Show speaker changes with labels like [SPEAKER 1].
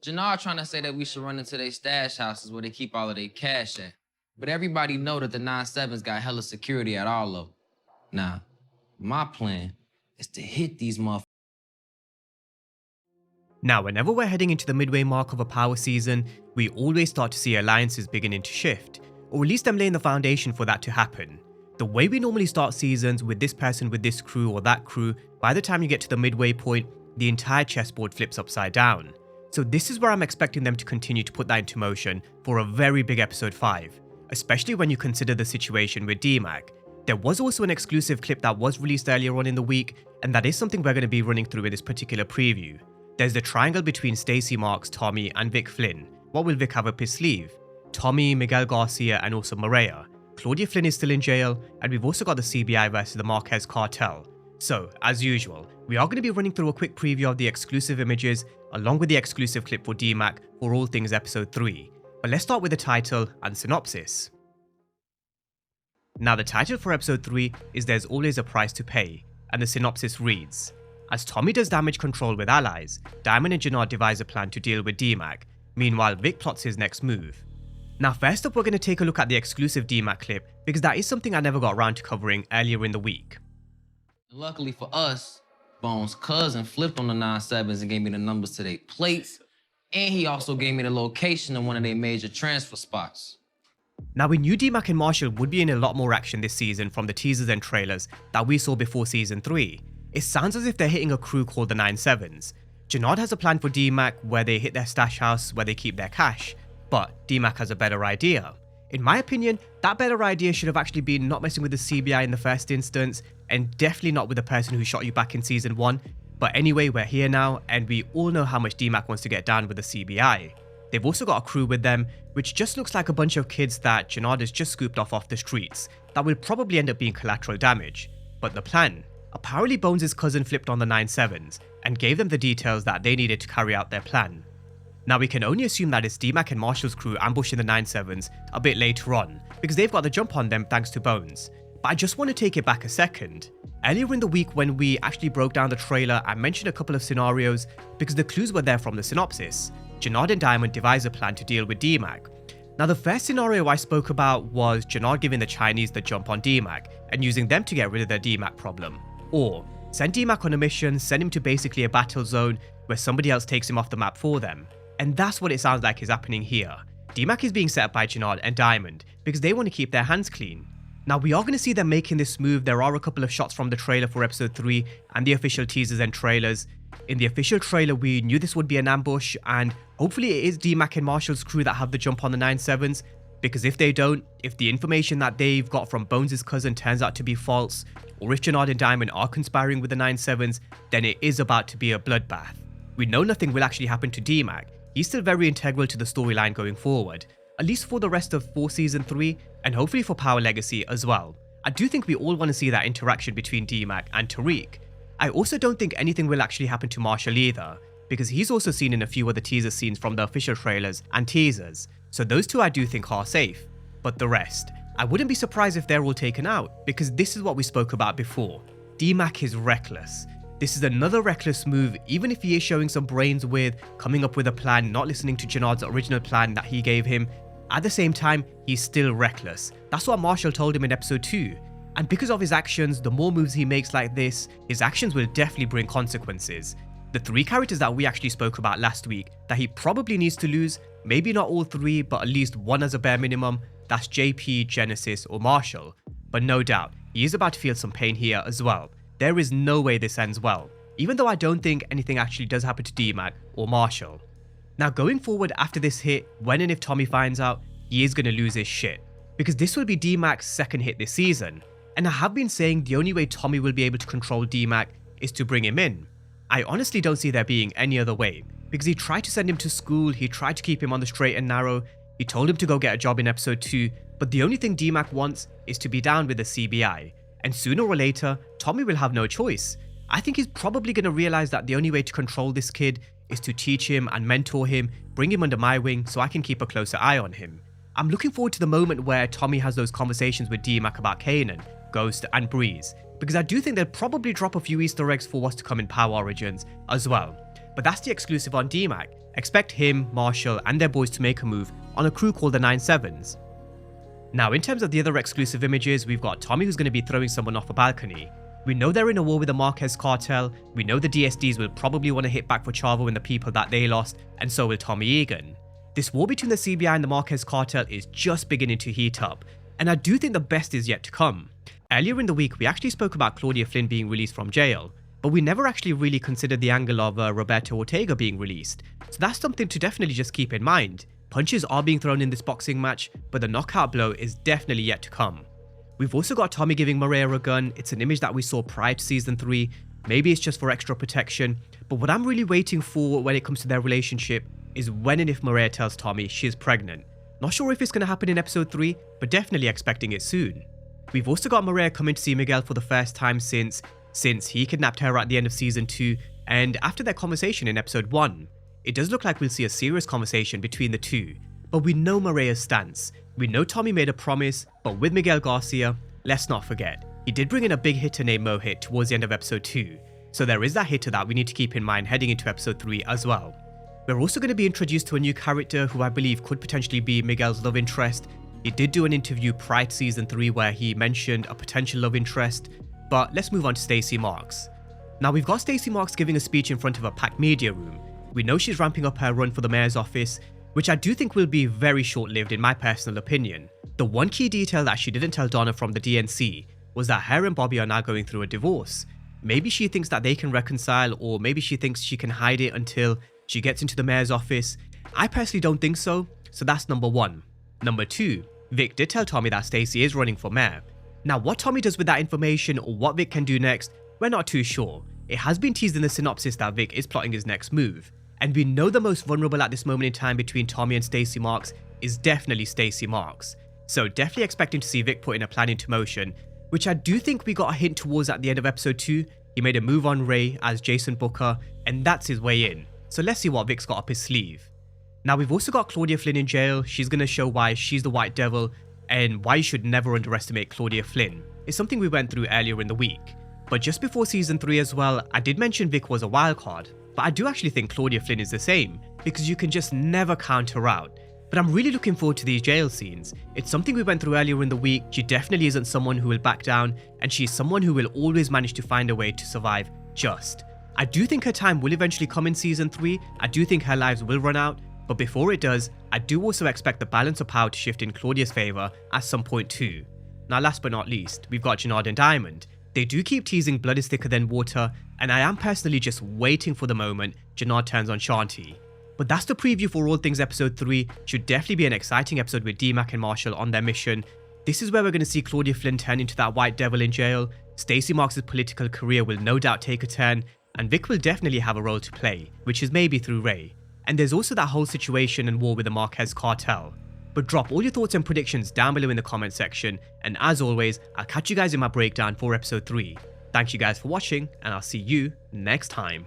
[SPEAKER 1] Jannar trying to say that we should run into their stash houses where they keep all of their cash at. But everybody know that the 9-7s got hella security at all of them. Now, my plan is to hit these motherfuckers.
[SPEAKER 2] Now, whenever we're heading into the midway mark of a power season, we always start to see alliances beginning to shift, or at least them laying the foundation for that to happen. The way we normally start seasons with this person with this crew or that crew, by the time you get to the midway point, the entire chessboard flips upside down. So this is where I'm expecting them to continue to put that into motion for a very big episode 5, especially when you consider the situation with DMAC. There was also an exclusive clip that was released earlier on in the week, and that is something we're going to be running through in this particular preview. There's the triangle between Stacey Marks, Tommy, and Vic Flynn. What will Vic have up his sleeve? Tommy, Miguel Garcia, and also Maria. Claudia Flynn is still in jail, and we've also got the CBI versus the Marquez cartel. So, as usual, we are going to be running through a quick preview of the exclusive images, along with the exclusive clip for DMAC for all things episode 3. But let's start with the title and synopsis. Now, the title for episode 3 is There's Always a Price to Pay, and the synopsis reads: as Tommy does damage control with allies, Diamond and Jannar devise a plan to deal with DMAC. Meanwhile, Vic plots his next move. Now, first up, we're going to take a look at the exclusive DMAC clip, because that is something I never got around to covering earlier in the week.
[SPEAKER 1] Luckily for us, Bones' cousin flipped on the 9-7s and gave me the numbers to their plates, and he also gave me the location of one of their major transfer spots.
[SPEAKER 2] Now, we knew DMAC and Marshall would be in a lot more action this season from the teasers and trailers that we saw before season 3. It sounds as if they're hitting a crew called the 9-7s. Jannar has a plan for DMAC where they hit their stash house where they keep their cash, but DMAC has a better idea. In my opinion, that better idea should have actually been not messing with the CBI in the first instance, and definitely not with the person who shot you back in season 1. But anyway, we're here now, and we all know how much DMAC wants to get down with the CBI. They've also got a crew with them, which just looks like a bunch of kids that Jannar has just scooped off the streets, that will probably end up being collateral damage. But the plan? Apparently Bones' cousin flipped on the 9-7s, and gave them the details that they needed to carry out their plan. Now, we can only assume that it's DMAC and Marshall's crew ambushing the 9-7s a bit later on, because they've got the jump on them thanks to Bones. But I just want to take it back a second. Earlier in the week when we actually broke down the trailer, I mentioned a couple of scenarios because the clues were there from the synopsis. Jannar and Diamond devise a plan to deal with DMAC. Now, the first scenario I spoke about was Jannar giving the Chinese the jump on DMAC and using them to get rid of their DMAC problem. Or send DMAC on a mission, send him to basically a battle zone where somebody else takes him off the map for them. And that's what it sounds like is happening here. DMAC is being set up by Jannar and Diamond because they want to keep their hands clean. Now, we are going to see them making this move. There are a couple of shots from the trailer for episode 3 and the official teasers and trailers. In the official trailer, we knew this would be an ambush, and hopefully it is DMAC and Marshall's crew that have the jump on the 9-7s, because if they don't, if the information that they've got from Bones' cousin turns out to be false, or if Jannar and Diamond are conspiring with the 9-7s, then it is about to be a bloodbath. We know nothing will actually happen to DMAC. He's still very integral to the storyline going forward, at least for the rest of Season 3, and hopefully for Power Legacy as well. I do think we all want to see that interaction between DMAC and Tariq. I also don't think anything will actually happen to Marshall either, because he's also seen in a few of the teaser scenes from the official trailers and teasers, so those two I do think are safe. But the rest, I wouldn't be surprised if they're all taken out, because this is what we spoke about before. DMAC is reckless. This is another reckless move, even if he is showing some brains with coming up with a plan, not listening to Jannar's original plan that he gave him. At the same time, he's still reckless. That's what Marshall told him in episode 2. And because of his actions, the more moves he makes like this, his actions will definitely bring consequences. The 3 characters that we actually spoke about last week that he probably needs to lose, maybe not all 3, but at least one as a bare minimum, that's JP, Genesis, or Marshall. But no doubt, he is about to feel some pain here as well. There is no way this ends well, even though I don't think anything actually does happen to DMAC or Marshall. Now, going forward after this hit, when and if Tommy finds out, he is going to lose his shit, because this will be DMAC's second hit this season. And I have been saying the only way Tommy will be able to control DMAC is to bring him in. I honestly don't see there being any other way, because he tried to send him to school, he tried to keep him on the straight and narrow, he told him to go get a job in episode 2, but the only thing DMAC wants is to be down with the CBI, and sooner or later, Tommy will have no choice. I think he's probably going to realize that the only way to control this kid is to teach him and mentor him, bring him under my wing so I can keep a closer eye on him. I'm looking forward to the moment where Tommy has those conversations with DMAC about Kanan, Ghost, and Breeze, because I do think they'll probably drop a few Easter eggs for what's to come in Power Origins as well. But that's the exclusive on DMAC, expect him, Marshall, and their boys to make a move on a crew called the 9/7s. Now, in terms of the other exclusive images, we've got Tommy who's going to be throwing someone off a balcony. We know they're in a war with the Marquez cartel, we know the DSDs will probably want to hit back for Chavo and the people that they lost, and so will Tommy Egan. This war between the CBI and the Marquez cartel is just beginning to heat up, and I do think the best is yet to come. Earlier in the week, we actually spoke about Claudia Flynn being released from jail, but we never actually really considered the angle of Roberto Ortega being released, so that's something to definitely just keep in mind. Punches are being thrown in this boxing match, but the knockout blow is definitely yet to come. We've also got Tommy giving Maria a gun. It's an image that we saw prior to season 3, maybe it's just for extra protection, but what I'm really waiting for when it comes to their relationship is when and if Maria tells Tommy she's pregnant. Not sure if it's going to happen in episode 3, but definitely expecting it soon. We've also got Maria coming to see Miguel for the first time since he kidnapped her at the end of season 2, and after their conversation in episode 1. It does look like we'll see a serious conversation between the two, but we know Maria's stance. We know Tommy made a promise, but with Miguel Garcia, let's not forget, he did bring in a big hitter named Mohit towards the end of episode 2, so there is that hitter that we need to keep in mind heading into episode 3 as well. We're also going to be introduced to a new character who I believe could potentially be Miguel's love interest. He did do an interview prior to season 3 where he mentioned a potential love interest, but let's move on to Stacey Marks. Now we've got Stacey Marks giving a speech in front of a packed media room. We know she's ramping up her run for the mayor's office, which I do think will be very short-lived in my personal opinion. The one key detail that she didn't tell Donna from the DNC was that her and Bobby are now going through a divorce. Maybe she thinks that they can reconcile, or maybe she thinks she can hide it until she gets into the mayor's office. I personally don't think so, so that's number 1. Number 2, Vic did tell Tommy that Stacey is running for mayor. Now what Tommy does with that information or what Vic can do next, we're not too sure. It has been teased in the synopsis that Vic is plotting his next move. And we know the most vulnerable at this moment in time between Tommy and Stacey Marks is definitely Stacey Marks. So definitely expecting to see Vic putting a plan into motion, which I do think we got a hint towards at the end of episode 2. He made a move on Ray as Jason Booker, and that's his way in. So let's see what Vic's got up his sleeve. Now we've also got Claudia Flynn in jail. She's going to show why she's the White Devil and why you should never underestimate Claudia Flynn. It's something we went through earlier in the week. But just before season 3 as well, I did mention Vic was a wildcard. But I do actually think Claudia Flynn is the same, because you can just never count her out. But I'm really looking forward to these jail scenes. It's something we went through earlier in the week. She definitely isn't someone who will back down, and she's someone who will always manage to find a way to survive just. I do think her time will eventually come in season 3, I do think her lives will run out, but before it does, I do also expect the balance of power to shift in Claudia's favour at some point too. Now last but not least, we've got Jenard and Diamond. They do keep teasing blood is thicker than water, and I am personally just waiting for the moment Jenard turns on Shanti. But that's the preview for All Things episode 3, should definitely be an exciting episode with D-Mac and Marshall on their mission. This is where we're going to see Claudia Flynn turn into that White Devil in jail, Stacey Marks' political career will no doubt take a turn, and Vic will definitely have a role to play, which is maybe through Ray. And there's also that whole situation and war with the Marquez cartel. But drop all your thoughts and predictions down below in the comment section, and as always, I'll catch you guys in my breakdown for episode 3. Thank you guys for watching, and I'll see you next time.